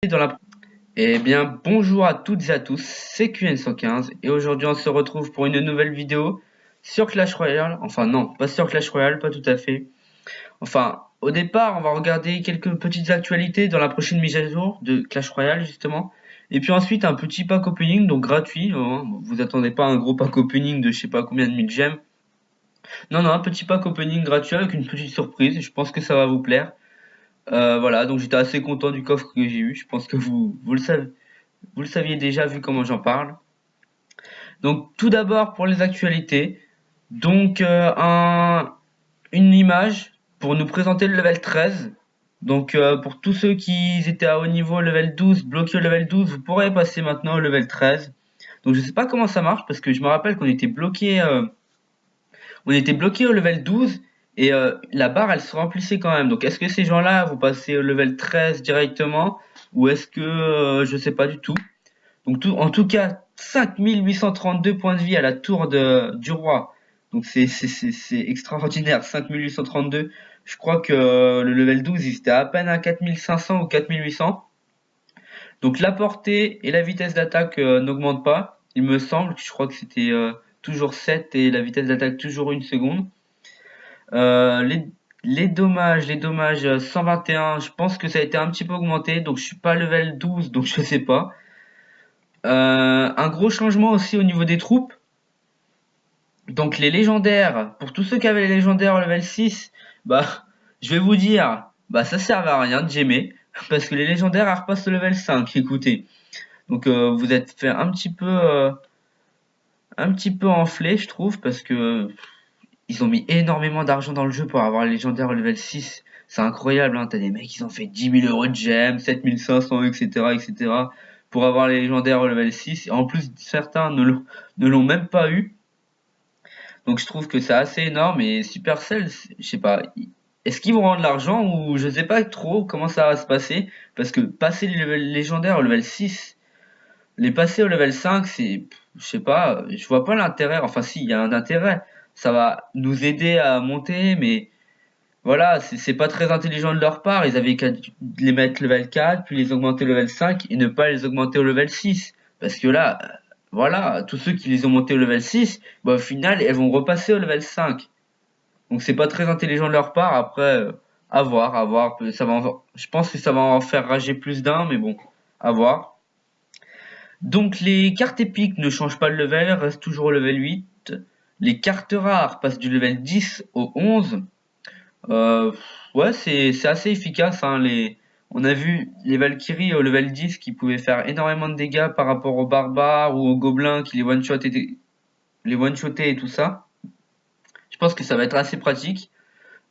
dans la... Eh bien, bonjour à toutes et à tous, c'est QN115 et aujourd'hui on se retrouve pour une nouvelle vidéo sur Clash Royale. Enfin non, pas sur Clash Royale, pas tout à fait. Enfin, au départ, on va regarder quelques petites actualités dans la prochaine mise à jour de Clash Royale justement. Et puis ensuite un petit pack opening, donc gratuit. Hein. Vous attendez pas un gros pack opening de je sais pas combien de mille gemmes. Non, non, un petit pack opening gratuit avec une petite surprise. Je pense que ça va vous plaire. Voilà, donc j'étais assez content du coffre que j'ai eu. Je pense que vous le savez. Vous le saviez déjà vu comment j'en parle. Donc tout d'abord pour les actualités. Donc une image pour nous présenter le level 13. Donc pour tous ceux qui étaient à haut niveau level 12, bloqués au level 12, vous pourrez passer maintenant au level 13. Donc je sais pas comment ça marche parce que je me rappelle qu'on était bloqué au level 12 et la barre elle se remplissait quand même. Donc est-ce que ces gens-là vont passer au level 13 directement ou est-ce que je sais pas du tout. Donc en tout cas, 5832 points de vie à la tour du roi. Donc c'est extraordinaire, 5832. Je crois que le level 12, il était à peine à 4500 ou 4800. Donc la portée et la vitesse d'attaque n'augmentent pas. Il me semble, je crois que c'était toujours 7 et la vitesse d'attaque toujours 1 seconde. Euh, les, les dommages 121, je pense que ça a été un petit peu augmenté. Donc je suis pas level 12, donc je sais pas. Un gros changement aussi au niveau des troupes. Donc les légendaires, pour tous ceux qui avaient les légendaires au level 6, bah je vais vous dire, bah ça sert à rien de gemmer, parce que les légendaires elles repassent au level 5, écoutez. Donc vous êtes fait un petit peu enflé, je trouve, parce que ils ont mis énormément d'argent dans le jeu pour avoir les légendaires au level 6. C'est incroyable, hein. T'as des mecs qui ont fait 10 000 euros de gemmes, 7500, etc., etc., pour avoir les légendaires au level 6. Et en plus, certains ne l'ont même pas eu. Donc je trouve que c'est assez énorme et Supercell, je sais pas, est-ce qu'ils vont rendre l'argent ou je sais pas trop comment ça va se passer parce que passer les levels légendaires au level 6, les passer au level 5, c'est je sais pas, je vois pas l'intérêt. Enfin si, il y a un intérêt. Ça va nous aider à monter mais voilà, c'est pas très intelligent de leur part, ils avaient qu'à les mettre level 4 puis les augmenter au level 5 et ne pas les augmenter au level 6 parce que là voilà, tous ceux qui les ont montés au level 6, bah, au final, elles vont repasser au level 5. Donc c'est pas très intelligent de leur part. Après, à voir, à voir. Je pense que ça va en faire rager plus d'un, mais bon, à voir. Donc les cartes épiques ne changent pas le level, restent toujours au level 8. Les cartes rares passent du level 10 au 11. Euh, ouais, c'est assez efficace. Hein, on a vu les Valkyries au level 10 qui pouvaient faire énormément de dégâts par rapport aux barbares ou aux gobelins qui les one-shotaient et tout ça. Je pense que ça va être assez pratique.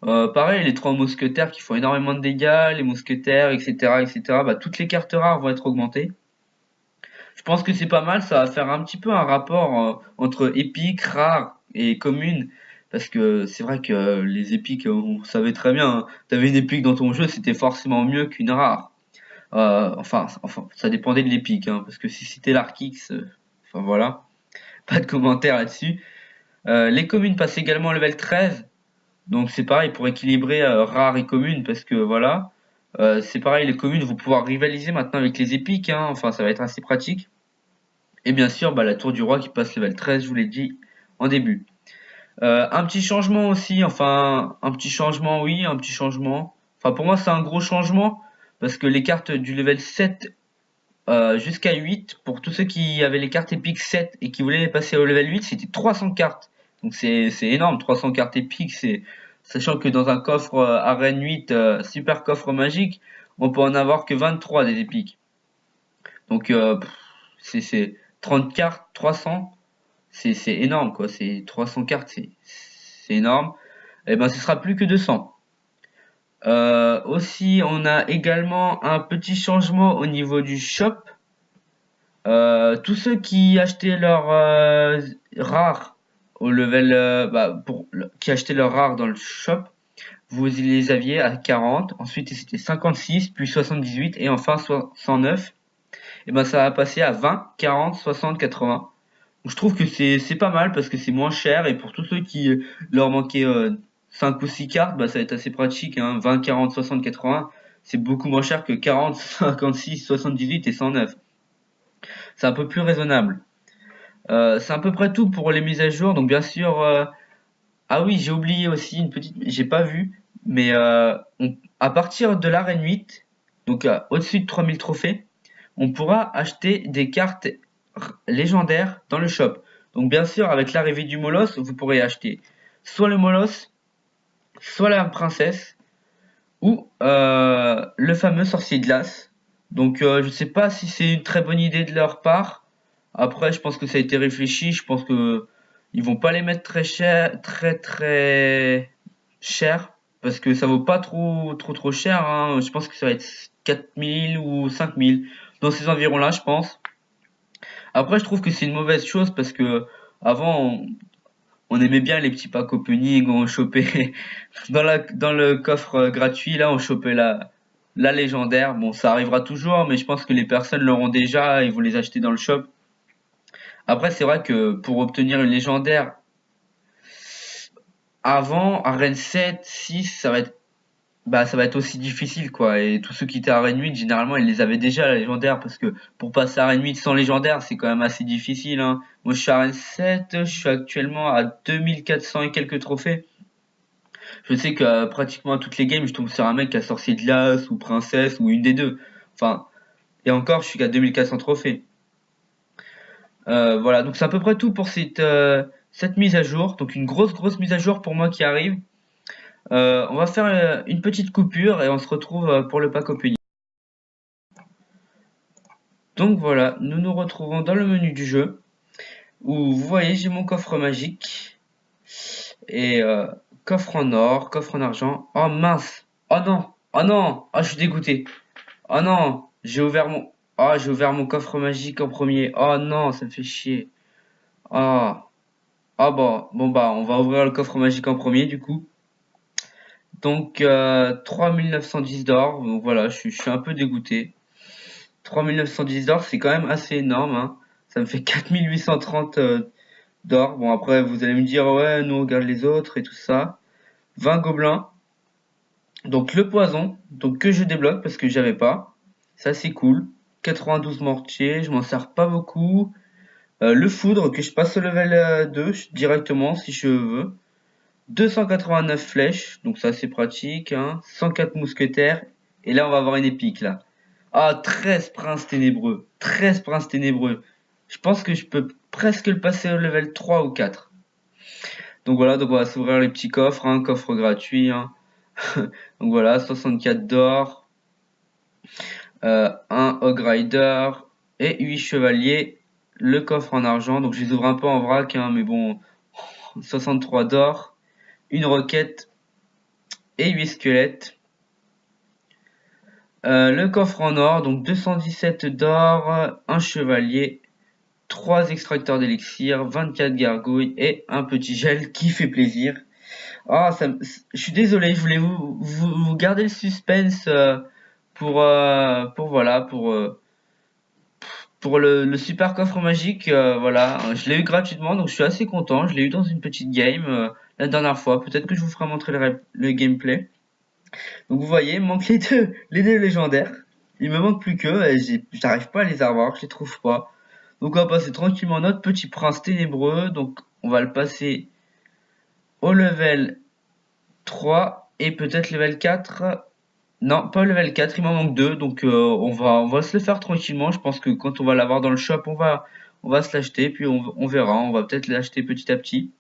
Pareil, les trois mousquetaires qui font énormément de dégâts, les mousquetaires, etc., etc. Bah, toutes les cartes rares vont être augmentées. Je pense que c'est pas mal, ça va faire un petit peu un rapport entre épique, rare et commune. Parce que c'est vrai que les épiques, on savait très bien, hein, t'avais une épique dans ton jeu, c'était forcément mieux qu'une rare. Enfin, ça dépendait de l'épique, hein, parce que si c'était l'Arkix, enfin voilà, pas de commentaire là-dessus. Les communes passent également au level 13. Donc c'est pareil pour équilibrer rare et commune parce que voilà. C'est pareil, les communes vont pouvoir rivaliser maintenant avec les épiques, hein. Enfin, ça va être assez pratique. Et bien sûr, bah, la tour du roi qui passe level 13, je vous l'ai dit en début. Un petit changement aussi, enfin un petit changement, oui, un petit changement. Enfin pour moi c'est un gros changement parce que les cartes du level 7 jusqu'à 8, pour tous ceux qui avaient les cartes épiques 7 et qui voulaient les passer au level 8, c'était 300 cartes. Donc c'est énorme, 300 cartes épiques, c'est sachant que dans un coffre Arène 8 super coffre magique, on peut en avoir que 23 des épiques. Donc c'est 30 cartes, 300, c'est énorme quoi, c'est 300 cartes, c'est énorme. Et ben ce sera plus que 200. Aussi, on a également un petit changement au niveau du shop. Tous ceux qui achetaient leur rare au level qui achetaient leur rare dans le shop, vous les aviez à 40, ensuite c'était 56, puis 78 et enfin 109. Et ben ça va passer à 20, 40, 60, 80. Donc, je trouve que c'est pas mal parce que c'est moins cher et pour tous ceux qui leur manquaient 5 ou 6 cartes, bah ça va être assez pratique hein, 20, 40, 60, 80. c'est beaucoup moins cher que 40, 56, 78 et 109. C'est un peu plus raisonnable. C'est à peu près tout pour les mises à jour. Donc bien sûr, ah oui, j'ai oublié aussi une petite, j'ai pas vu, mais à partir de l'arène 8, donc au-dessus de 3000 trophées, on pourra acheter des cartes légendaires dans le shop. Donc bien sûr, avec l'arrivée du Molos, vous pourrez acheter soit le Molos, soit la princesse, ou le fameux sorcier de glace. Donc je sais pas si c'est une très bonne idée de leur part. Après, je pense que ça a été réfléchi. Je pense que ils vont pas les mettre très cher, très cher, parce que ça vaut pas trop cher, hein. Je pense que ça va être 4000 ou 5000 dans ces environs-là, je pense. Après, je trouve que c'est une mauvaise chose parce que avant, on aimait bien les petits packs opening où on chopait dans le coffre gratuit, là, on chopait la légendaire. Bon, ça arrivera toujours, mais je pense que les personnes l'auront déjà et vont les acheter dans le shop. Après, c'est vrai que pour obtenir une légendaire avant, arène 7, 6, ça va être aussi difficile, quoi. Et tous ceux qui étaient à arène 8, généralement, ils les avaient déjà, la légendaire, parce que pour passer à arène 8 sans légendaire, c'est quand même assez difficile, hein. Moi, je suis à arène 7, je suis actuellement à 2400 et quelques trophées. Je sais que pratiquement à toutes les games, je tombe sur un mec qui a sorcier de glace ou princesse ou une des deux. Enfin, et encore, je suis qu'à 2400 trophées. Voilà, donc c'est à peu près tout pour cette mise à jour. Donc une grosse mise à jour pour moi qui arrive. On va faire une petite coupure et on se retrouve pour le pack opening. Donc voilà, nous nous retrouvons dans le menu du jeu où vous voyez j'ai mon coffre magique et coffre en or, coffre en argent. Oh mince! Oh non! Oh non! Oh je suis dégoûté! Oh non! j'ai ouvert mon coffre magique en premier. Oh non, ça me fait chier. Ah. Ah bon bah on va ouvrir le coffre magique en premier du coup. Donc 3910 d'or. Donc voilà, je suis un peu dégoûté. 3910 d'or, c'est quand même assez énorme, hein. Ça me fait 4830 d'or. Bon après vous allez me dire ouais, nous on regarde les autres et tout ça. 20 gobelins. Donc le poison, donc que je débloque parce que j'avais pas. Ça c'est cool. 92 mortiers, je m'en sers pas beaucoup. Le foudre que je passe au level 2 directement si je veux. 289 flèches, donc ça c'est pratique, hein. 104 mousquetaires. Et là on va avoir une épique là. Ah, 13 princes ténébreux. 13 princes ténébreux. Je pense que je peux presque le passer au level 3 ou 4. Donc voilà, donc on va s'ouvrir les petits coffres, hein, coffre gratuit, hein. Donc voilà, 64 d'or, un Hog Rider et 8 chevaliers. Le coffre en argent, donc je les ouvre un peu en vrac, hein, mais bon, 63 d'or, une roquette et 8 squelettes. Le coffre en or, donc 217 d'or, un chevalier, 3 extracteurs d'élixir, 24 gargouilles et un petit gel qui fait plaisir. Ah, je suis désolé, je voulais vous garder le suspense voilà, pour le super coffre magique. Voilà, je l'ai eu gratuitement, donc je suis assez content. Je l'ai eu dans une petite game la dernière fois. Peut-être que je vous ferai montrer le gameplay. Donc vous voyez, il me manque les deux légendaires. Il me manque plus que, et j'arrive pas à les avoir, je les trouve pas. Donc on va passer tranquillement notre petit prince ténébreux. Donc on va le passer au level 3 et peut-être level 4. Non, pas level 4, il m'en manque 2. Donc on va se le faire tranquillement. Je pense que quand on va l'avoir dans le shop, on va se l'acheter. Puis on verra, on va peut-être l'acheter petit à petit.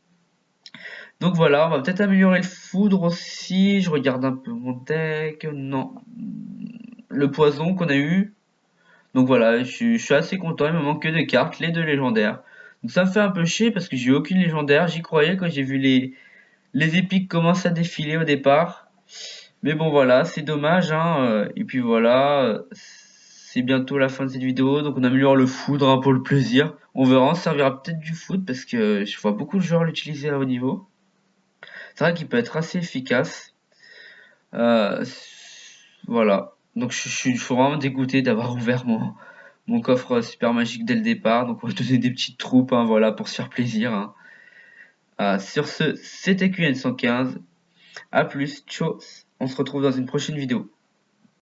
Donc voilà, on va peut-être améliorer le foudre aussi. Je regarde un peu mon deck. Non. Le poison qu'on a eu. Donc voilà, je suis assez content. Il me manque que deux cartes, les deux légendaires. Donc ça me fait un peu chier parce que j'ai eu aucune légendaire. J'y croyais quand j'ai vu les épiques commencent à défiler au départ. Mais bon voilà, c'est dommage, hein. Et puis voilà, c'est bientôt la fin de cette vidéo. Donc on améliore le foudre, hein, pour le plaisir. On verra, on se servira peut-être du foudre parce que je vois beaucoup de joueurs l'utiliser à haut niveau. C'est vrai qu'il peut être assez efficace. Euh, voilà. Donc je suis vraiment dégoûté d'avoir ouvert mon coffre super magique dès le départ. Donc on va donner des petites troupes, hein, voilà, pour se faire plaisir, hein. Sur ce, c'était QN115. A plus, ciao. On se retrouve dans une prochaine vidéo.